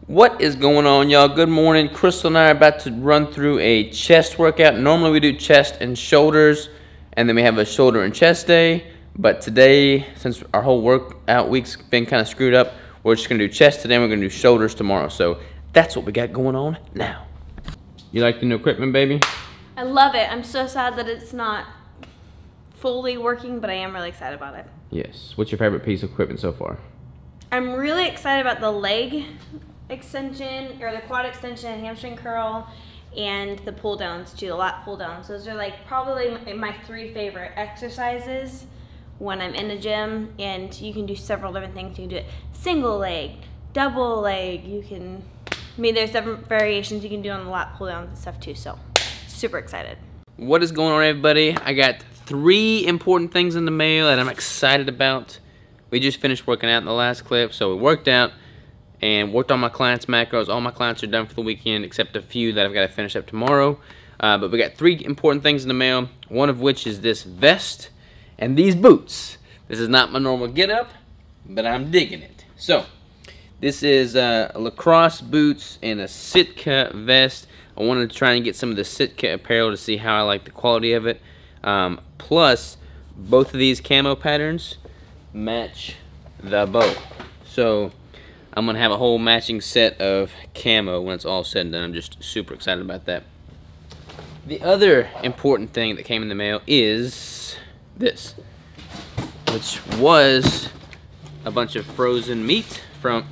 What is going on, y'all? Good morning. Crystal and I are about to run through a chest workout. Normally we do chest and shoulders, and then we have a shoulder and chest day. But today, since our whole workout week's been kind of screwed up, we're just going to do chest today and we're going to do shoulders tomorrow. So that's what we got going on now. You like the new equipment, baby? I love it. I'm so sad that it's not fully working, but I am really excited about it. Yes. What's your favorite piece of equipment so far? I'm really excited about the leg extension, or the quad extension and hamstring curl, and the pull downs too, the lat pull downs. Those are like probably my three favorite exercises when I'm in the gym, and you can do several different things. You can do it single leg, double leg, there's different variations you can do on the lat pull downs and stuff too, so super excited. What is going on, everybody? I got 3 important things in the mail that I'm excited about. We just finished working out in the last clip, so we worked out and worked on my clients' macros. All my clients are done for the weekend except a few that I've got to finish up tomorrow. But we got 3 important things in the mail, one of which is this vest and these boots. This is not my normal getup, but I'm digging it. So, this is lacrosse boots and a Sitka vest. I wanted to try and get some of the Sitka apparel to see how I like the quality of it. Plus, both of these camo patterns match the bow. So, I'm going to have a whole matching set of camo when it's all said and done. I'm just super excited about that. The other important thing that came in the mail is this, which was a bunch of frozen meat from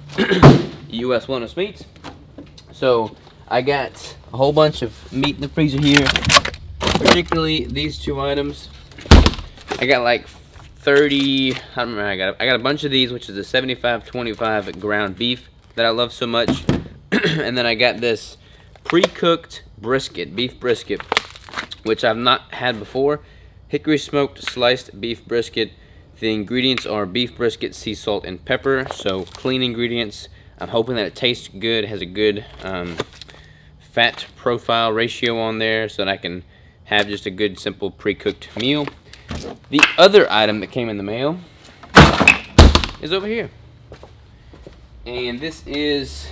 U.S. Wellness Meats. So I got a whole bunch of meat in the freezer here, particularly these 2 items. I got like 30, I don't remember how I got a bunch of these, which is a 75-25 ground beef that I love so much. And then I got this pre-cooked brisket, beef brisket, which I've not had before. Hickory smoked sliced beef brisket. The ingredients are beef brisket, sea salt, and pepper, so clean ingredients. I'm hoping that it tastes good, has a good fat profile ratio on there so that I can have just a good simple pre-cooked meal. The other item that came in the mail is over here, and this is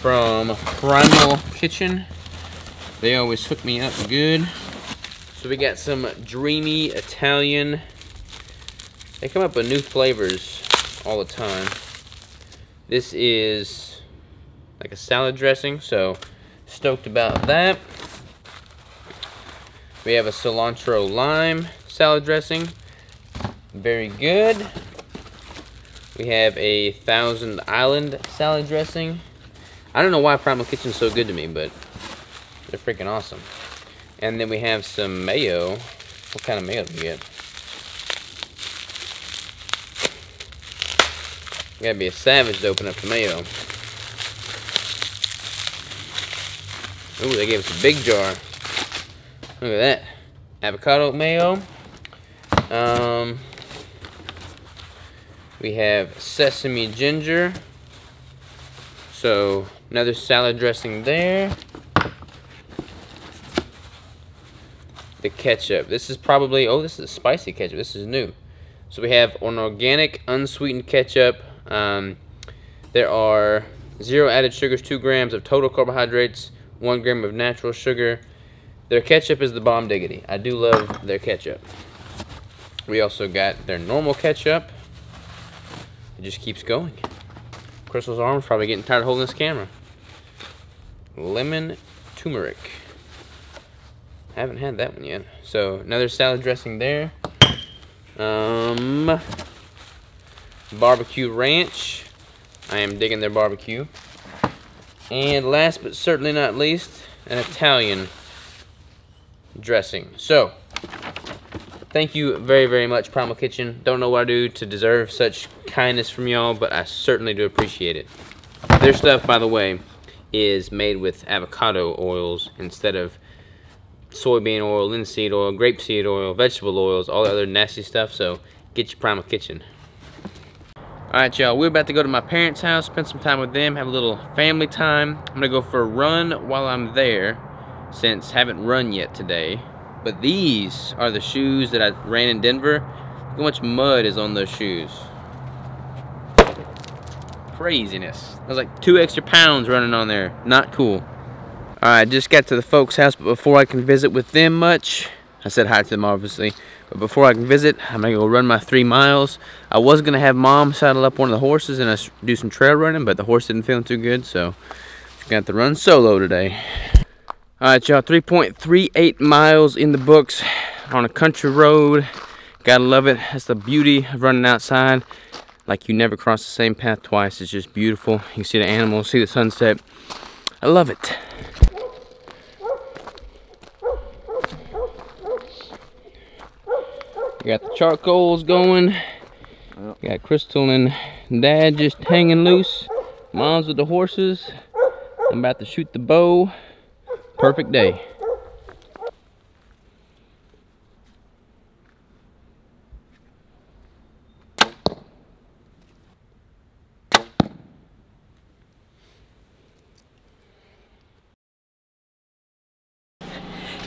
from Primal Kitchen. They always hook me up good. So we got some dreamy Italian. They come up with new flavors all the time. This is like a salad dressing, so stoked about that. We have a cilantro lime salad dressing, very good. We have a Thousand Island salad dressing. I don't know why Primal Kitchen's so good to me, but they're freaking awesome. And then we have some mayo. What kind of mayo do we get? You gotta be a savage to open up the mayo. Ooh, they gave us a big jar. Look at that. Avocado mayo. We have sesame ginger. So, another salad dressing there. The ketchup. This is probably, oh, this is spicy ketchup. This is new. So we have an organic unsweetened ketchup. There are 0 added sugars, 2 grams of total carbohydrates, 1 gram of natural sugar. Their ketchup is the bomb diggity. I do love their ketchup. We also got their normal ketchup. It just keeps going. Crystal's arm's probably getting tired of holding this camera. Lemon turmeric. Haven't had that one yet. So another salad dressing there. Barbecue ranch. I am digging their barbecue. And last but certainly not least, an Italian dressing. So, thank you very, very much, Primal Kitchen. Don't know what I do to deserve such kindness from y'all, but I certainly do appreciate it. Their stuff, by the way, is made with avocado oils instead of soybean oil, linseed oil, grapeseed oil, vegetable oils, all the other nasty stuff. So, get your Primal Kitchen. Alright, y'all, we're about to go to my parents' house, spend some time with them, have a little family time. I'm gonna go for a run while I'm there, since I haven't run yet today. But these are the shoes that I ran in Denver. Look how much mud is on those shoes. Craziness. There's like 2 extra pounds running on there. Not cool. Alright, just got to the folks' house, but before I can visit with them much, I said hi to them obviously, but before I can visit, I'm gonna go run my 3 miles. I was gonna have Mom saddle up one of the horses and us do some trail running, but the horse didn't feel too good, so just got to run solo today. Alright, y'all, 3.38 miles in the books on a country road. Gotta love it. That's the beauty of running outside. Like, you never cross the same path twice. It's just beautiful. You can see the animals, see the sunset. I love it. We got the charcoals going. We got Crystal and Dad just hanging loose. Mom's with the horses. I'm about to shoot the bow. Perfect day.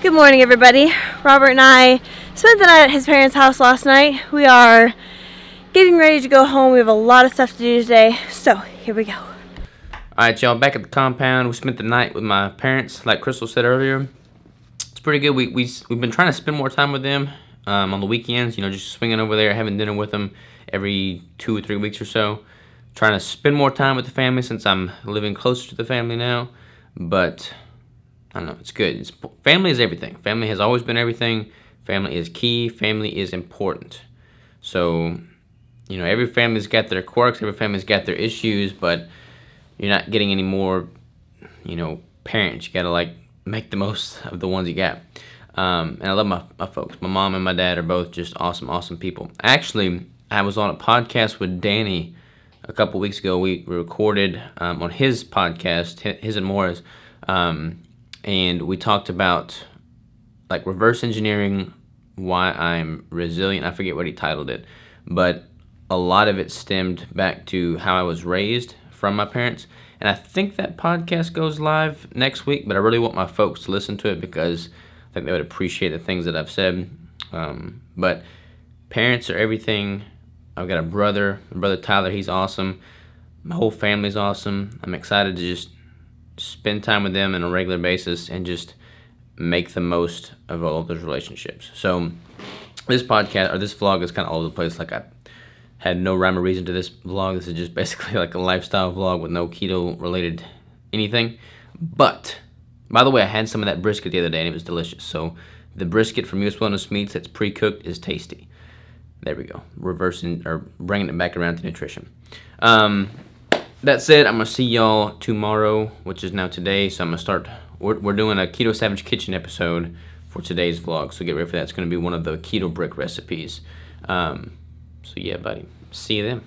Good morning, everybody. Robert and I spent the night at his parents' house last night. We are getting ready to go home. We have a lot of stuff to do today, so here we go. Alright, y'all, back at the compound. We spent the night with my parents, like Crystal said earlier. It's pretty good. We've been trying to spend more time with them on the weekends, you know, just swinging over there, having dinner with them every 2 or 3 weeks or so. Trying to spend more time with the family since I'm living closer to the family now, but I don't know, it's good. Family is everything. Family has always been everything. Family is key. Family is important. So, you know, every family's got their quirks. Every family's got their issues, but you're not getting any more, you know, parents. You got to, like, make the most of the ones you got. And I love my folks. My mom and my dad are both just awesome, awesome people. Actually, I was on a podcast with Danny a couple weeks ago. We recorded on his podcast, his and Mora's, and we talked about, like, reverse engineering why I'm resilient. I forget what he titled it, but a lot of it stemmed back to how I was raised from my parents. And I think that podcast goes live next week, but I really want my folks to listen to it because I think they would appreciate the things that I've said. But parents are everything. I've got a brother, my brother Tyler. He's awesome. My whole family's awesome. I'm excited to just spend time with them on a regular basis and just make the most of all of those relationships. So this podcast, or this vlog, is kind of all over the place. Like, I had no rhyme or reason to this vlog. This is just basically like a lifestyle vlog with no keto related anything. But by the way, I had some of that brisket the other day and it was delicious. So the brisket from US Wellness Meats that's pre-cooked is tasty. There we go. Reversing, or bringing it back around to nutrition. That said, I'm going to see y'all tomorrow, which is now today. So I'm going to start, we're doing a Keto Savage Kitchen episode for today's vlog. So get ready for that. It's going to be one of the keto brick recipes. So yeah, buddy. See you then.